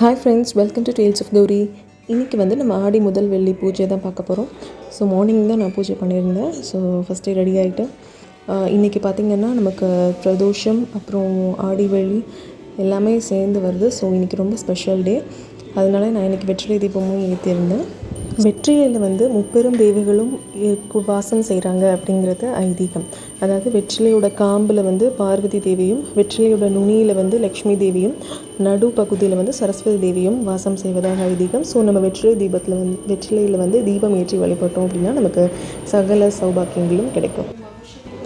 Hi friends, welcome to tales of Gauri. இன்றைக்கி வந்து நம்ம ஆடி முதல் வெள்ளி பூஜை தான் பார்க்க போகிறோம். ஸோ மார்னிங் தான் நான் பூஜை பண்ணியிருந்தேன். ஸோ ஃபஸ்ட்டே ரெடி ஆகிட்டு இன்றைக்கி பார்த்திங்கன்னா நமக்கு பிரதோஷம் அப்புறம் ஆடி வெள்ளி எல்லாமே சேர்ந்து வருது. ஸோ இன்றைக்கி ரொம்ப ஸ்பெஷல் டே. அதனால் நான் இன்றைக்கி வெற்றிலை தீபமும் ஏற்றியிருந்தேன். வெற்றிலையில் வந்து முப்பெரும் தேவிகளும் வாசம் செய்கிறாங்க அப்படிங்கிறது ஐதீகம். அதாவது வெற்றிலையோட காம்பில் வந்து பார்வதி தேவியும், வெற்றிலையோட நுனியில் வந்து லக்ஷ்மி தேவியும், நடு பகுதியில் வந்து சரஸ்வதி தேவியும் வாசம் செய்வதாக ஐதீகம். ஸோ நம்ம வெற்றிலையில் வந்து தீபம் ஏற்றி வழிபட்டோம் அப்படின்னா நமக்கு சகல சௌபாக்கியங்களும் கிடைக்கும்.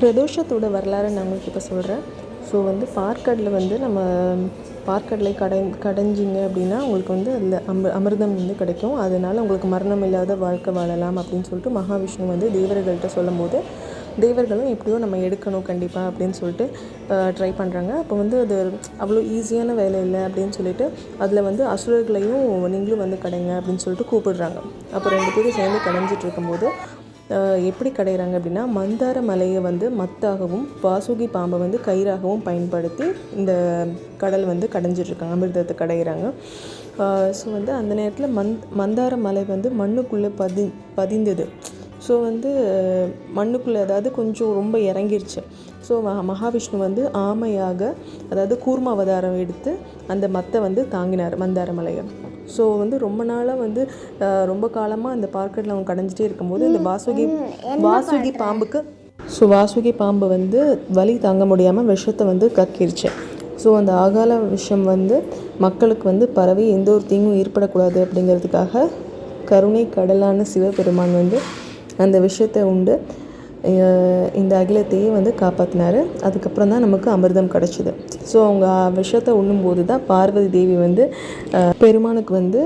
பிரதோஷத்தோட வரலாறு நான் உங்களுக்கு இப்போ சொல்கிறேன். ஸோ வந்து பார்க்கடலில் வந்து நம்ம பார்க்கடலை கடைஞ்சிங்க அப்படின்னா உங்களுக்கு வந்து அதில் அமிர்தம் வந்து கிடைக்கும். அதனால் உங்களுக்கு மரணம் இல்லாத வாழ்க்கை வாழலாம் அப்படின்னு சொல்லிட்டு மகாவிஷ்ணு வந்து தேவர்கள்ட்ட சொல்லும் போது தேவர்களும் எப்படியோ நம்ம எடுக்கணும் கண்டிப்பாக அப்படின்னு சொல்லிட்டு ட்ரை பண்ணுறாங்க. அப்போ வந்து அது அவ்வளோ ஈஸியான வேலை இல்லை அப்படின்னு சொல்லிட்டு அதில் வந்து அசுரர்களையும் நீங்களும் வந்து கடைங்க அப்படின்னு சொல்லிட்டு கூப்பிடுறாங்க. அப்போ 2 பேரும் சேர்ந்து கடைஞ்சிட்டு இருக்கும்போது எப்படி கடைகிறாங்க அப்படின்னா மந்தார மலையை வந்து மத்தாகவும் வாசுகி பாம்பை வந்து கயிறாகவும் பயன்படுத்தி இந்த கடல் வந்து கடைஞ்சிட்ருக்காங்க, அமிர்தத்தை கடைகிறாங்க. ஸோ வந்து அந்த நேரத்தில் மந்தார மலை வந்து மண்ணுக்குள்ளே பதிந்தது. ஸோ வந்து மண்ணுக்குள்ளே அதாவது கொஞ்சம் ரொம்ப இறங்கிருச்சு. ஸோ மகாவிஷ்ணு வந்து ஆமையாக அதாவது கூர்ம அவதாரம் எடுத்து அந்த மத்தை வந்து தாங்கினார் மந்தார மலையை. ஸோ வந்து ரொம்ப நாளாக வந்து ரொம்ப காலமாக அந்த பார்க்கடில் அவங்க கடைஞ்சிட்டே இருக்கும்போது இந்த வாசுகி பாம்புக்கு வாசுகி பாம்பு வந்து வலி தாங்க முடியாமல் விஷத்தை வந்து கக்கிருச்சு. ஸோ அந்த ஆகால விஷம் வந்து மக்களுக்கு வந்து பரவி எந்த ஒரு தீங்கும் ஏற்படக்கூடாது அப்படிங்கிறதுக்காக கருணை கடலான சிவபெருமான் வந்து அந்த விஷத்தை உண்டு இந்த அகிலத்தையே வந்து காப்பாற்றினார். அதுக்கப்புறம் தான் நமக்கு அமிர்தம் கிடச்சிது. ஸோ அவங்க விஷத்தை உண்ணும்போது தான் பார்வதி தேவி வந்து பெருமானுக்கு வந்து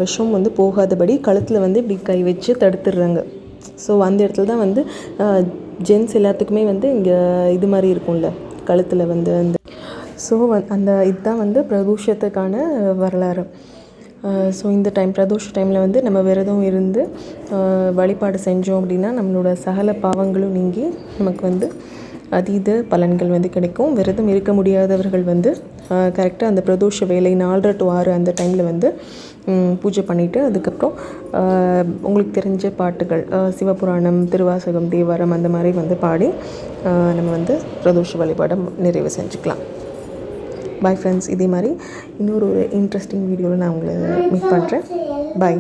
விஷம் வந்து போகாதபடி கழுத்தில் வந்து இப்படி கை வச்சு தடுத்துடுறாங்க. ஸோ அந்த இடத்துல தான் வந்து ஜென்ஸ் எல்லாத்துக்குமே வந்து இங்கே இது மாதிரி இருக்கும்ல கழுத்தில் வந்து அந்த இதுதான் வந்து பிரதோஷத்துக்கான வரலாறு. ஸோ இந்த பிரதோஷ டைமில் வந்து நம்ம விரதம் இருந்து வழிபாடு செஞ்சோம் அப்படின்னா நம்மளோட சகல பாவங்களும் நீங்கி நமக்கு வந்து அதீத பலன்கள் வந்து கிடைக்கும். விரதம் இருக்க முடியாதவர்கள் வந்து கரெக்டாக அந்த பிரதோஷ வேலை 4:30 to 6 அந்த டைமில் வந்து பூஜை பண்ணிவிட்டு அதுக்கப்புறம் உங்களுக்கு தெரிஞ்ச பாட்டுகள் சிவபுராணம், திருவாசகம், தேவாரம் அந்த மாதிரி வந்து பாடி நம்ம வந்து பிரதோஷ வழிபாடை நிறைவு செஞ்சுக்கலாம். பாய் ஃப்ரெண்ட்ஸ், இதே மாதிரி இன்னொரு இன்ட்ரெஸ்டிங் வீடியோவில் நான் உங்களை மீட் பண்ணுறேன். பாய்.